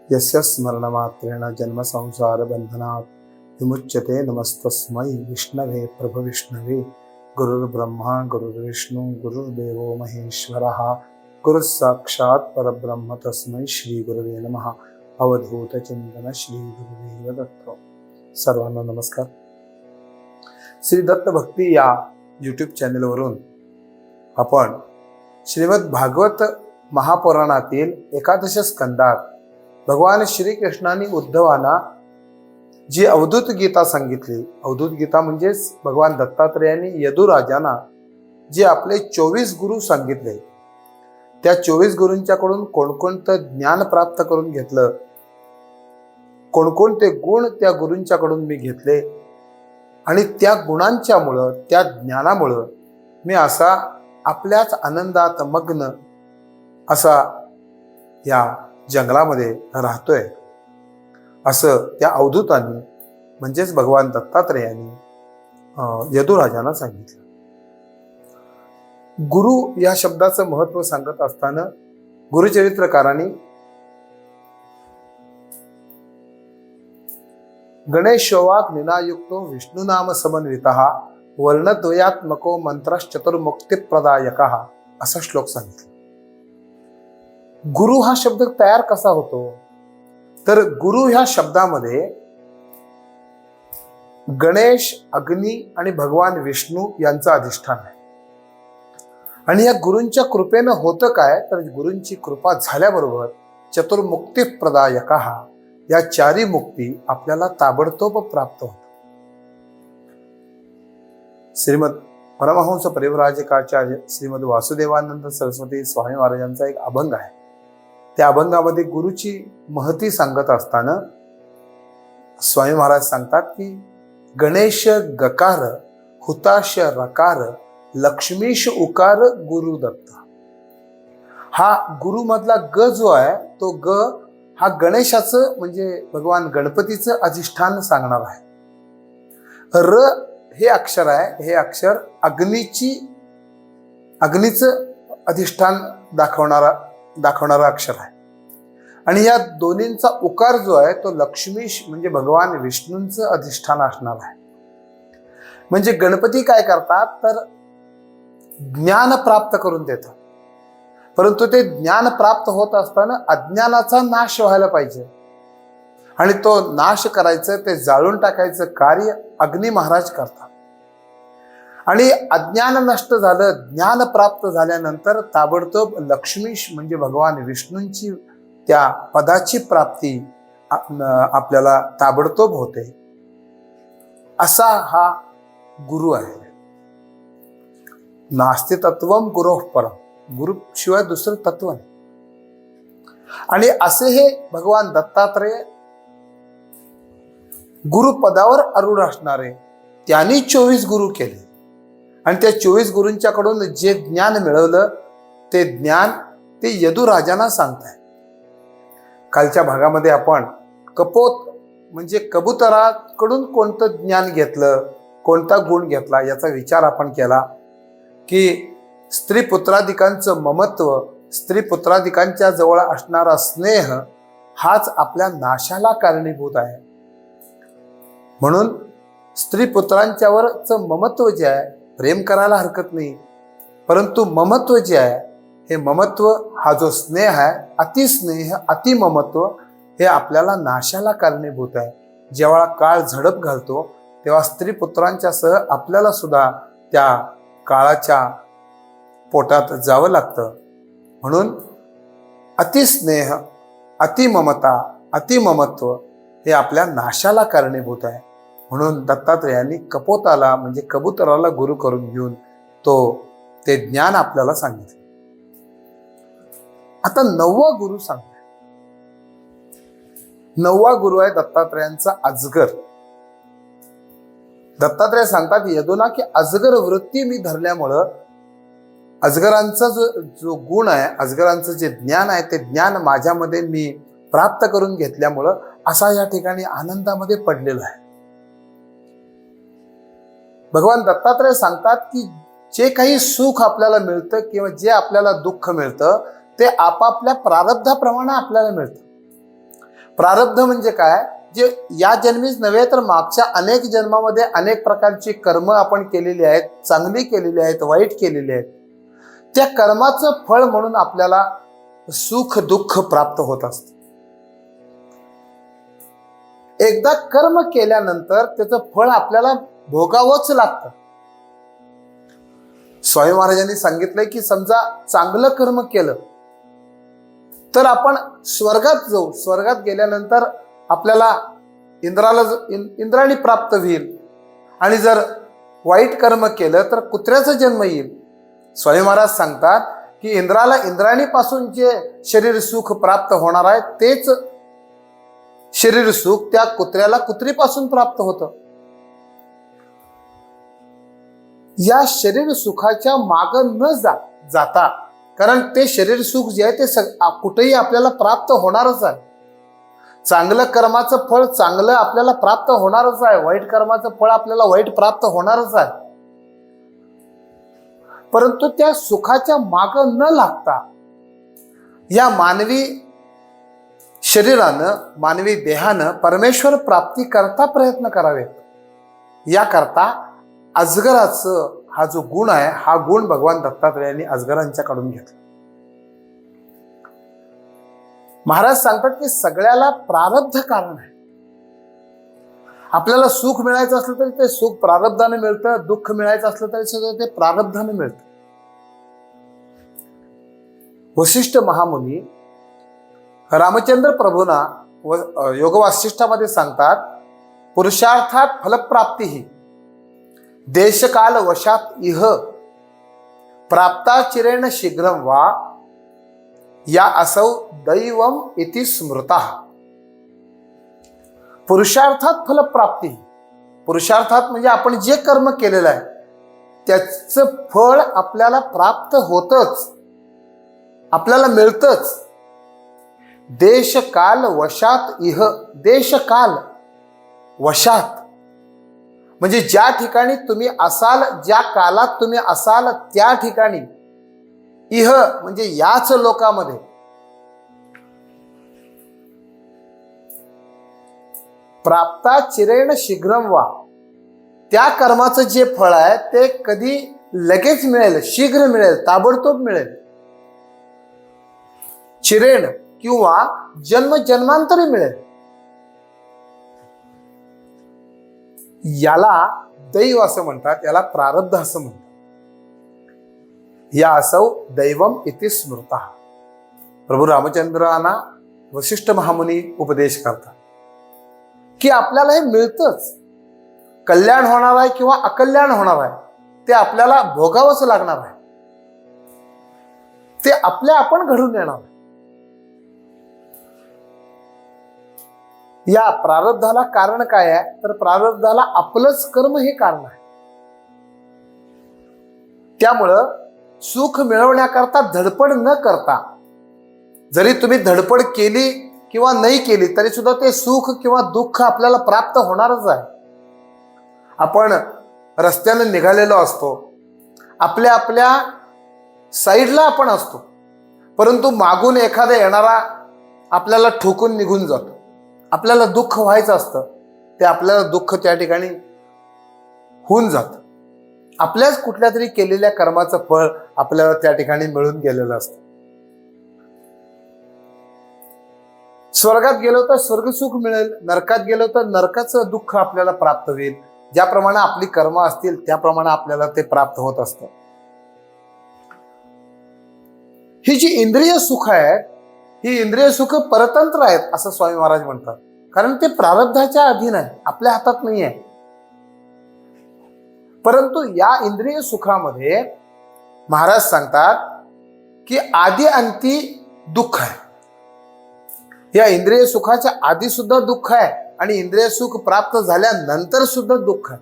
यस्य स्मरणमात्रेण जन्मसंसार बंधनात् विमुच्यते। नमस्तस्मै विष्णवे प्रभविष्णवे। गुरुर्ब्रह्मा गुरुर्विष्णु गुरुर्देवो महेश्वरः। गुरुस्साक्षात् परब्रह्म तस्मै श्री गुरुवे नमः। अवधूत चिंतन श्री गुरुदेव दत्त। सर्वांना नमस्कार। श्री दत्त भक्ती या यूट्यूब चॅनलवरून आपण श्रीमद भागवत महापुराणातील एकादश स्कंदात भगवान श्रीकृष्णाने उद्धवांना जी अवधूत गीता सांगितली, अवधूत गीता म्हणजेच भगवान दत्तात्रेयांनी यदुराजांना जे आपले 24 गुरु सांगितले, त्या 24 गुरूंच्याकडून कोणकोणतं ज्ञान प्राप्त करून घेतलं, कोणकोणते गुण त्या गुरूंच्याकडून मी घेतले आणि त्या गुणांच्यामुळं, त्या ज्ञानामुळं मी असा आपल्याच आनंदात मग्न असा या जंगलामध्ये राहतोय, असं त्या अवधूतांनी म्हणजेच भगवान दत्तात्रेयांनी यदुराजांना सांगितलं। गुरु या शब्दाचं महत्व सांगत असताना गुरुचरित्रकारांनी गणेशोवाक निनायुक्तो विष्णुनाम समन्वितः वर्णद्वयात्मको मंत्रश्चतुर्मुक्तिप्रदायकः असा श्लोक सांगितला। गुरु हा शब्द तयार कसा होतो, तर गुरु ह्या शब्दामध्ये गणेश, अग्नी आणि भगवान विष्णू यांचं अधिष्ठान आहे। आणि या गुरूंच्या कृपेनं होतं काय, तर गुरूंची कृपा झाल्याबरोबर चतुर्मुक्तिप्रदायकः या चारी मुक्ती आपल्याला ताबडतोब प्राप्त होतात। श्रीमद परमहंस परिव्राजकाचार्य श्रीमद वासुदेवानंद सरस्वती स्वामी महाराजांचा एक अभंग आहे। त्या अभंगामध्ये गुरुची महती सांगत असताना स्वामी महाराज सांगतात की गणेश गकार, हुताश रकार, लक्ष्मीश उकार गुरु दत्त। हा गुरु मधला ग जो आहे तो ग हा गणेशाचं म्हणजे भगवान गणपतीचं अधिष्ठान सांगणार आहे। र हे अक्षर आहे, हे अक्षर अग्नीचं अधिष्ठान दाखवणारा अक्षर आहे। आणि या दोन्हींचा उकार जो आहे तो लक्ष्मीश म्हणजे भगवान विष्णूंचं अधिष्ठान असणार आहे। म्हणजे गणपती काय करतात, तर ज्ञान प्राप्त करून देतात, परंतु ते ज्ञान प्राप्त होत असताना अज्ञानाचा नाश व्हायला पाहिजे आणि तो नाश करायचं, ते जाळून टाकायचं कार्य अग्नी महाराज करतात। आणि अज्ञान नष्ट झालं, ज्ञान प्राप्त झाल्यानंतर ताबडतोब लक्ष्मीश म्हणजे भगवान विष्णूंची त्या पदाची प्राप्ती आपल्याला ताबडतोब होते। असा हा गुरु आहे। नास्ति तत्वम गुरोः परम, गुरु शिवाय दुसरं तत्व नाही। आणि असे हे भगवान दत्तात्रेय गुरुपदावर आरूढ असणारे, त्यांनी 24 गुरु केले आणि त्या 24 गुरूंच्याकडून जे ज्ञान मिळवलं ते ज्ञान ते यदुराजांना सांगताय। कालच्या भागामध्ये आपण कपोत म्हणजे कबुतराकडून कोणतं ज्ञान घेतलं, कोणता गुण घेतला याचा विचार आपण केला की स्त्री पुत्राधिकांचं ममत्व, स्त्री पुत्राधिकांच्या जवळ असणारा स्नेह हाच आपल्या नाशाला कारणीभूत आहे। म्हणून स्त्री पुत्रांच्यावरचं ममत्व जे आहे, प्रेम करायला हरकत नाही, परंतु ममत्व जे आहे, हे ममत्व हा जो स्नेह आहे, अतिस्नेह अतिममत्व हे आपल्याला नाशाला कारणीभूत आहे। जेव्हा काळ झडप घालतो तेव्हा स्त्री पुत्रांच्या सह आपल्याला सुद्धा त्या काळाच्या पोटात जावं लागतं। म्हणून अतिस्नेह अतिममता अतिममत्व हे आपल्या नाशाला कारणीभूत आहे। म्हणून दत्तात्रेयांनी कपोताला म्हणजे कबुतराला गुरु करून घेऊन ते ज्ञान आपल्याला सांगितले। आता 9वा गुरु सांगताय। 9वा गुरु आहे दत्तात्रेयांचा अजगर। दत्तात्रेय सांगतात यदुना की अजगर वृत्ती मी धरल्यामुळं अजगरांचा जो गुण आहे, अजगरांचं जे ज्ञान आहे, ते ज्ञान माझ्यामध्ये मी प्राप्त करून घेतल्यामुळं असा या ठिकाणी आनंदामध्ये पडलेला आहे। भगवान दत्तात्रेय सांगतात की जे काही सुख आपल्याला मिळतं किंवा जे आपल्याला दुःख मिळतं ते आपापल्या प्रारब्धाप्रमाणे आपल्याला मिळतं। प्रारब्ध म्हणजे काय, जे या जन्मीच नव्हे तर मागच्या अनेक जन्मामध्ये अनेक प्रकारची कर्म आपण केलेली आहेत, चांगली केलेली आहेत, वाईट केलेली आहेत. त्या कर्माचं फळ म्हणून आपल्याला सुख दुःख प्राप्त होत असतं. एकदा कर्म केल्यानंतर त्याचं फळ आपल्याला भोगावंच लागतं. स्वामी महाराजांनी सांगितलंय की समजा चांगलं कर्म केलं तर आपण स्वर्गात जाऊ. स्वर्गात गेल्यानंतर आपल्याला इंद्राणी प्राप्त होईल. आणि जर वाईट कर्म केलं तर कुत्र्याचा जन्म येईल. स्वामी महाराज सांगतात की इंद्राणीपासून जे शरीर सुख प्राप्त होणार आहे तेच शरीर सुख त्या कुत्र्याला कुत्रीपासून प्राप्त होतं. या शरीर सुखाच्या माग न जाता, कारण ते शरीर सुख जे आहे ते कुठेही आपल्याला प्राप्त होणारच आहे. चांगलं कर्माचं फळ चांगलं आपल्याला प्राप्त होणारच आहे, वाईट कर्माचं फळ आपल्याला वाईट प्राप्त होणारच आहे. परंतु त्या सुखाच्या माग न लागता या मानवी शरीरानं, मानवी देहानं परमेश्वर प्राप्ती करता प्रयत्न करावेत. याकरता अजगराचं हा जो गुण आहे, हा गुण भगवान दत्तात्रेयांनी अजगरांच्याकडून घेतला. महाराज सांगतात की सगळ्याला प्रारब्ध कारण आहे. आपल्याला सुख मिळायचं असलं तरी ते सुख प्रारब्धाने मिळतं, दुःख मिळायचं असलं तरी सुद्धा ते प्रारब्धाने मिळतं. वशिष्ठ महामुनी रामचंद्र प्रभूंना योग वासिष्ठामध्ये सांगतात, पुरुषार्थात फलप्राप्ती ही देशकाल वशात इह प्राप्ता चिरेण शीघ्रम वा या असौ दैवम इति स्मृतः. पुरुषार्थात फलप्राप्ती, पुरुषार्थात म्हणजे आपण जे कर्म केलेलं आहे त्याचं फळ आपल्याला प्राप्त होतच, आपल्याला मिळतच. देशकाल वशात इह, देशकाल वशात म्हणजे ज्या ठिकाणी तुम्ही असाल, ज्या कालात तुम्ही असाल त्या ठिकाणी, इह म्हणजे याच लोकामध्ये, प्राप्ता चिरेण शीघ्रम वा, त्या कर्माचं जे फळ आहे ते कधी लगेच मिळेल, शीघ्र मिळेल, ताबडतोब मिळेल. चिरेण किंवा जन्म जन्मांतरी मिळेल. याला दैव असं म्हणतात, याला प्रारब्ध असं म्हणतात. या असौ दैवम इति स्मृतः. प्रभू रामचंद्रांना वशिष्ठ महामुनी उपदेश करतात की आपल्याला हे मिळतंच. कल्याण होणार आहे किंवा अकल्याण होणार आहे ते आपल्याला भोगावंच लागणार आहे. ते आपल्या आपण घडून येणार आहे. या प्रारब्धाला कारण काय आहे तर प्रारब्धाला आपलंच कर्म हे कारण आहे. त्यामुळं सुख मिळवण्याकरता धडपड न करता, जरी तुम्ही धडपड केली किंवा नाही केली तरी सुद्धा ते सुख किंवा दुःख आपल्याला प्राप्त होणारच आहे. आपण रस्त्याने निघालेलो असतो, आपल्या आपल्या साईडला आपण असतो, परंतु मागून एखादा येणारा आपल्याला ठोकून निघून जातो. आपल्याला दुःख व्हायचं असतं, ते आपल्याला दुःख त्या ठिकाणी होऊन जातं. आपल्याच कुठल्या तरी केलेल्या कर्माचं फळ आपल्याला त्या ठिकाणी मिळून गेलेलं असतं. स्वर्गात गेलो तर स्वर्गसुख मिळेल, नरकात गेलो तर नरकाचं दुःख आपल्याला प्राप्त होईल. ज्याप्रमाणे आपली कर्म असतील त्याप्रमाणे आपल्याला ते प्राप्त होत असतं. ही जी इंद्रिय सुख आहेत, ही इंद्रिय सुख परतंत्र आहेत असं स्वामी महाराज म्हणतात. कारण ते प्रारब्धाच्या अधीन आहे, आपल्या हातात नाही आहे. परंतु या इंद्रिय सुखामध्ये महाराज सांगतात की आधी अंती दुःख आहे. या इंद्रिय सुखाच्या आधी सुद्धा दुःख आहे आणि इंद्रिय सुख प्राप्त झाल्यानंतर सुद्धा दुःख आहे.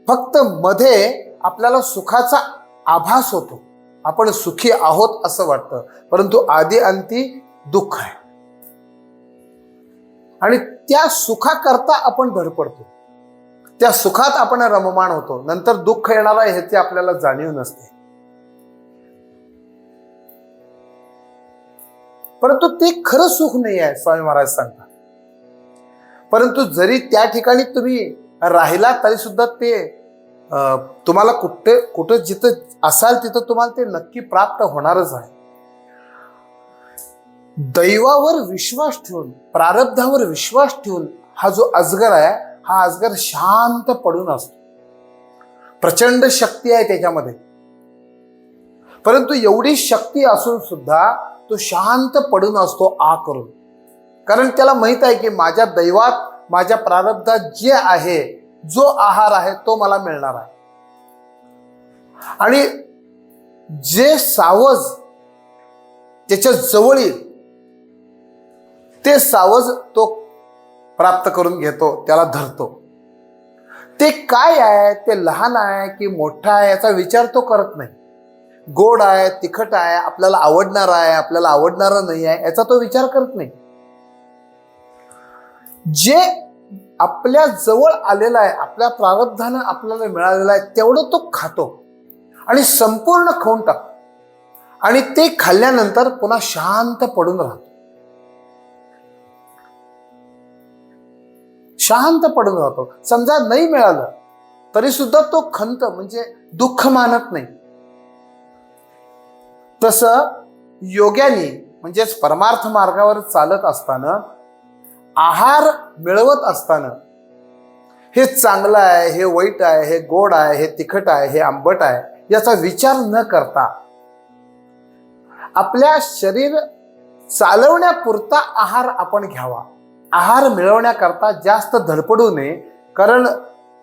फक्त मध्ये आपल्याला सुखाचा आभास होतो, आपण सुखी आहोत असं वाटतं, परंतु आधी अंती दुःख आहे. आणि त्या सुखाकरता आपण धडपडतो, त्या सुखात आपण रममाण होतो. नंतर दुःख येणार आहे ह्याची आपल्याला जाणीव नसते. परंतु ते खरं सुख नाही आहे स्वामी महाराज सांगतात. परंतु जरी त्या ठिकाणी तुम्ही राहिला तरी सुद्धा ते तुम्हाला कुठं जिथं असाल तिथं तुम्हाला ते नक्की प्राप्त होणारच आहे. दैवावर विश्वास ठेवून, प्रारब्धावर विश्वास ठेवून हा जो अजगर आहे, हा अजगर शांत पडून असतो. प्रचंड शक्ती आहे त्याच्यामध्ये, परंतु एवढी शक्ती असून सुद्धा तो शांत पडून असतो आ करून. कारण त्याला माहित आहे की माझ्या दैवात, माझ्या प्रारब्धात जे आहे, जो आहार आहे तो मला मिळणार आहे. आणि जे सावज त्याच्या जवळ येईल ते सावज तो प्राप्त करून घेतो, त्याला धरतो. ते काय आहे, ते लहान आहे की मोठा आहे याचा विचार तो करत नाही. गोड आहे, तिखट आहे, आपल्याला आवडणार आहे, आपल्याला आवडणार नाही आहे याचा तो विचार करत नाही. जे आपल्या जवळ आलेलं आहे, आपल्या प्रारब्धानं आपल्याला मिळालेलं आहे तेवढं तो खातो आणि संपूर्ण खाऊन टाकतो. आणि ते खाल्ल्यानंतर पुन्हा शांत पडून राहतो. शांत पडून राहतो. समजा नाही मिळालं तरी सुद्धा तो खंत म्हणजे दुःख मानत नाही. तसं योग्यानी म्हणजेच परमार्थ मार्गावर चालत असताना, आहार मिळवत असताना हे चांगलं आहे, हे वाईट आहे, हे गोड आहे, हे तिखट आहे, हे आंबट आहे याचा विचार न करता आपल्या शरीर चालवण्यापुरता आहार आपण घ्यावा. आहार मिळवण्याकरता जास्त धडपडू नये. कारण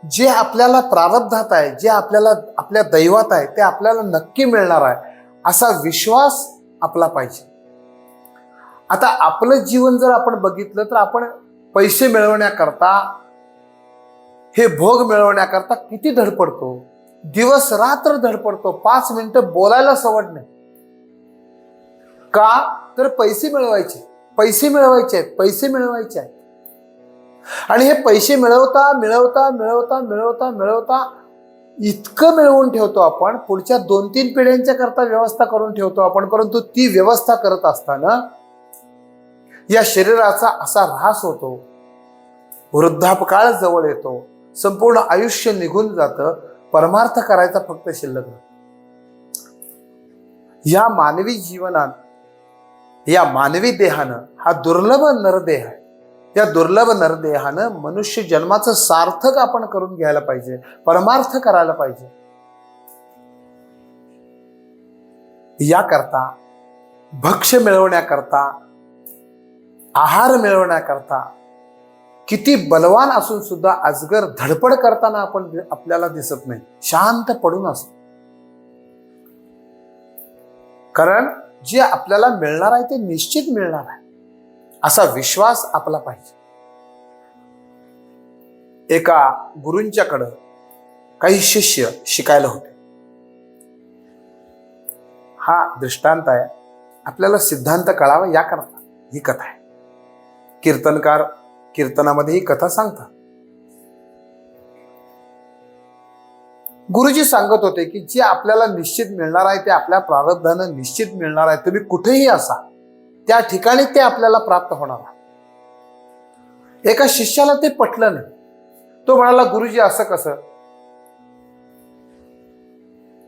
जे आपल्याला प्रारब्धात आहे, जे आपल्याला आपल्या दैवात आहे ते आपल्याला नक्की मिळणार आहे असा विश्वास आपला पाहिजे. आता आपलं जीवन जर आपण बघितलं तर आपण पैसे मिळवण्याकरता, हे भोग मिळवण्याकरता किती धडपडतो, दिवस रात्र धडपडतो. 5 मिनिटं बोलायला सवड नाही. का तर पैसे मिळवायचे, पैसे मिळवायचे आहेत, पैसे मिळवायचे आहेत. आणि हे पैसे मिळवता मिळवता मिळवता मिळवता मिळवता इतकं मिळवून ठेवतो आपण, पुढच्या 2-3 पिढ्यांच्या करता व्यवस्था करून ठेवतो आपण. परंतु ती व्यवस्था करत असताना या शरीराचा असा ऱ्हास होतो, वृद्धापकाळ जवळ येतो, संपूर्ण आयुष्य निघून जातं, परमार्थ करायचा फक्त शिल्लक राहतो. या मानवी जीवनात, या मानवी देहानं, हा दुर्लभ नरदेह आहे. या दुर्लभ नरदेहानं मनुष्य जन्माचं सार्थक आपण करून घ्यायला पाहिजे, परमार्थ करायला पाहिजे. याकरता, भक्ष्य मिळवण्याकरता, आहार मिळवण्याकरता किती बलवान असून सुद्धा अजगर धडपड करताना आपल्याला दिसत नाही, शांत पडून असतो. कारण जे आपल्याला मिळणार आहे ते निश्चित मिळणार आहे असा विश्वास आपला पाहिजे. एका गुरूंच्याकडं काही शिष्य शिकायला होते. हा दृष्टांत आहे, आपल्याला सिद्धांत कळावा याकरता ही कथा आहे. कीर्तनकार कीर्तनामध्ये ही कथा सांगतात. गुरुजी सांगत होते की जे आपल्याला निश्चित मिळणार आहे ते आपल्या प्रारब्धानं निश्चित मिळणार आहे. तुम्ही कुठेही असा त्या ठिकाणी ते आपल्याला प्राप्त होणार आहे. एका शिष्याला ते पटलं नाही. तो म्हणाला, गुरुजी असं कसं?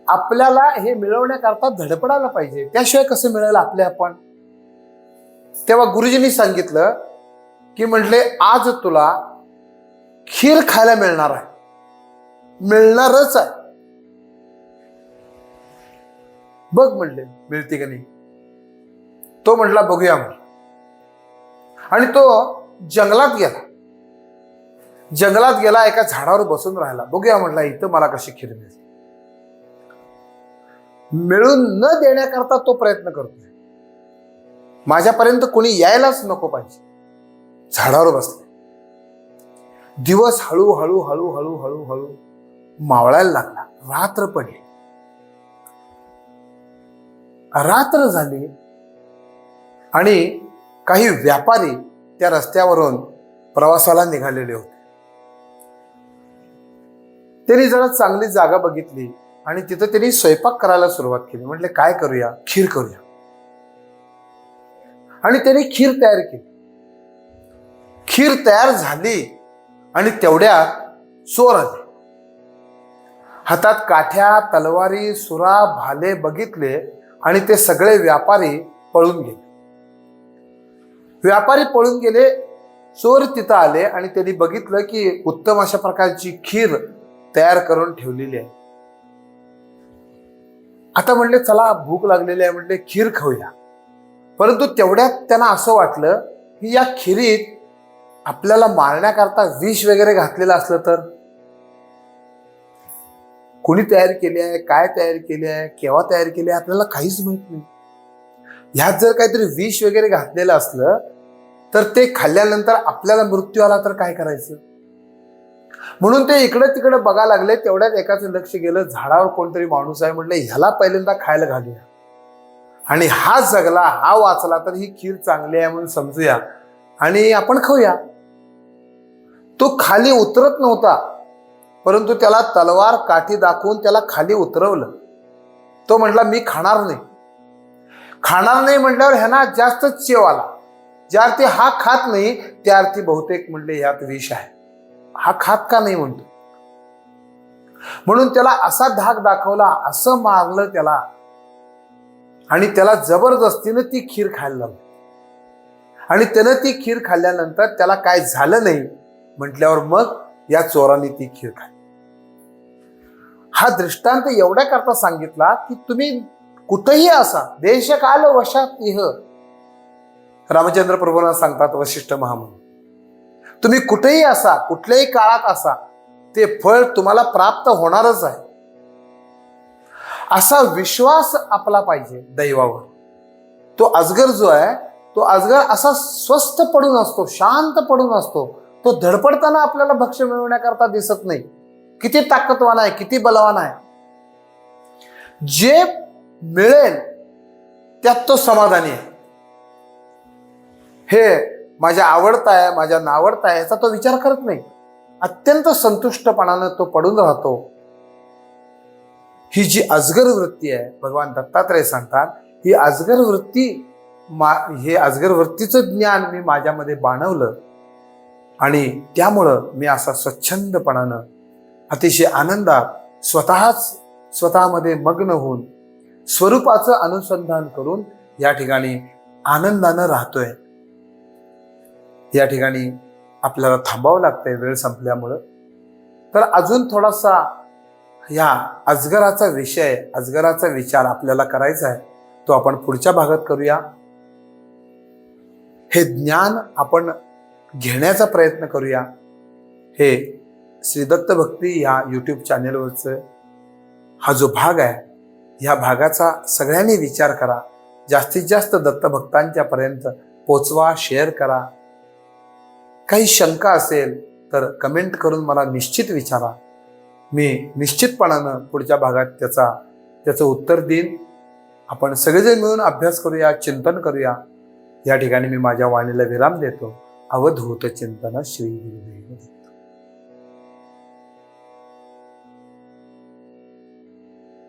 आपल्याला हे मिळवण्याकरता धडपडायला पाहिजे, त्याशिवाय कसं मिळेल आपले आपण? तेव्हा गुरुजींनी सांगितलं की म्हटले, आज तुला खीर खायला मिळणार आहे, मिळणारच आहे. बघ म्हणले मिळते का नाही. तो म्हटला बघूया म्हटलं. आणि तो जंगलात गेला. जंगलात गेला, एका झाडावर बसून राहिला. बघूया म्हटला इथं मला कशी खीर मिळते. मिळून न देण्याकरता तो प्रयत्न करतोय. माझ्यापर्यंत कोणी यायलाच नको पाहिजे. झाडावर बसले. दिवस हळूहळू हळूहळू हळूहळू मावळायला लागला. रात्र पडली. रात्र झाली आणि काही व्यापारी त्या रस्त्यावरून प्रवासाला निघालेले होते. त्यांनी जरा चांगली जागा बघितली आणि तिथं त्यांनी स्वयंपाक करायला सुरुवात केली. म्हटले काय करूया? खीर करूया. आणि त्यांनी खीर तयार केली. खीर तयार झाली आणि तेवढ्यात चोर आले. हातात काठ्या, तलवारी, सुरा, भाले बघितले आणि ते सगळे व्यापारी पळून गेले. व्यापारी पळून गेले. चोर तिथं आले आणि त्यांनी बघितलं की उत्तम अशा प्रकारची खीर तयार करून ठेवलेली आहे. आता म्हणले चला भूक लागलेली आहे, म्हणले खीर खाऊया. परंतु तेवढ्यात त्यांना असं वाटलं की या खिरीत आपल्याला मारण्याकरता विष वगैरे घातलेलं असलं तर. कोणी तयार केली आहे, काय तयार केली आहे, केव्हा तयार केली आहे, आपल्याला काहीच माहित नाही. ह्यात जर काहीतरी विष वगैरे घातलेलं असलं तर ते खाल्ल्यानंतर आपल्याला मृत्यू आला तर काय करायचं. म्हणून ते इकडं तिकडं बघायला लागले. तेवढ्यात एकाचं लक्ष गेलं, झाडावर कोणतरी माणूस आहे, म्हटलं ह्याला पहिल्यांदा खायला घालूया आणि हा जगला, हा वाचला तर ही खीर चांगली आहे म्हणून समजूया आणि आपण खाऊया. तो खाली उतरत नव्हता, परंतु त्याला तलवार काठी दाखवून त्याला खाली उतरवलं. तो म्हटला मी खाणार नाही. खाणार नाही म्हटल्यावर ह्यांना जास्त चेव आला. ज्या अर्थी हा खात नाही त्या अर्थी बहुतेक म्हणले यात विष आहे, हा खात का नाही म्हणतो. म्हणून त्याला असा धाक दाखवला, असं मारलं त्याला आणि त्याला जबरदस्तीनं ती खीर खायला लावली. आणि त्यानं ती खीर खाल्ल्यानंतर त्याला काय झालं नाही म्हटल्यावर मग या चोराने ती खीर खाल्ली. हा दृष्टांत एवढ्या करता सांगितला की तुम्ही कुठेही असा, देशकाल वशात इह, रामचंद्र प्रभूंना सांगतात वशिष्ठ महामुनी, तुम्ही कुठेही असा, कुठल्याही काळात असा, ते फळ तुम्हाला प्राप्त होणारच आहे. असा विश्वास आपला पाहिजे दैवावर. तो अजगर जो आहे, तो अजगर असा स्वस्थ पडून असतो, शांत पडून असतो. तो धडपडताना आपल्याला भक्ष्य मिळवण्याकरता दिसत नाही. किती ताकदवान आहे, किती बलवान आहे. जे मिळेल त्यात तो समाधानी आहे. हे माझ्या आवडता आहे, माझ्या नावडता आहे याचा तो विचार करत नाही. अत्यंत संतुष्टपणानं तो पडून राहतो. ही जी अजगर वृत्ती आहे, भगवान दत्तात्रय सांगतात, ही अजगर वृत्ती, हे अजगर वृत्तीचं ज्ञान मी माझ्यामध्ये बाणवलं आणि त्यामुळं मी असा स्वच्छंदपणानं अतिशय आनंदात स्वतःमध्ये मग्न होऊन स्वरूपाचं अनुसंधान करून या ठिकाणी आनंदानं राहतोय. या ठिकाणी आपल्याला थांबावं लागतंय वेळ संपल्यामुळं. तर अजून थोडासा या अजगराचा विषय, अजगराचा विचार आपल्याला करायचा आहे, तो आपण पुढच्या भागात करूया. हे ज्ञान आपण घेण्याचा प्रयत्न करूया. हे श्री दत्त भक्ती या यूट्यूब चॅनेलवरचं हा जो भाग आहे, ह्या भागाचा सगळ्यांनी विचार करा. जास्तीत जास्त दत्तभक्तांच्या पर्यंत पोचवा, शेअर करा. काही शंका असेल तर कमेंट करून मला निश्चित विचारा. मी निश्चितपणानं पुढच्या भागात त्याचं उत्तर देईन. आपण सगळेजण मिळून अभ्यास करूया, चिंतन करूया. या ठिकाणी मी माझ्या वाणीला विराम देतो. अवधूत चिंतन श्री गुरुदेव.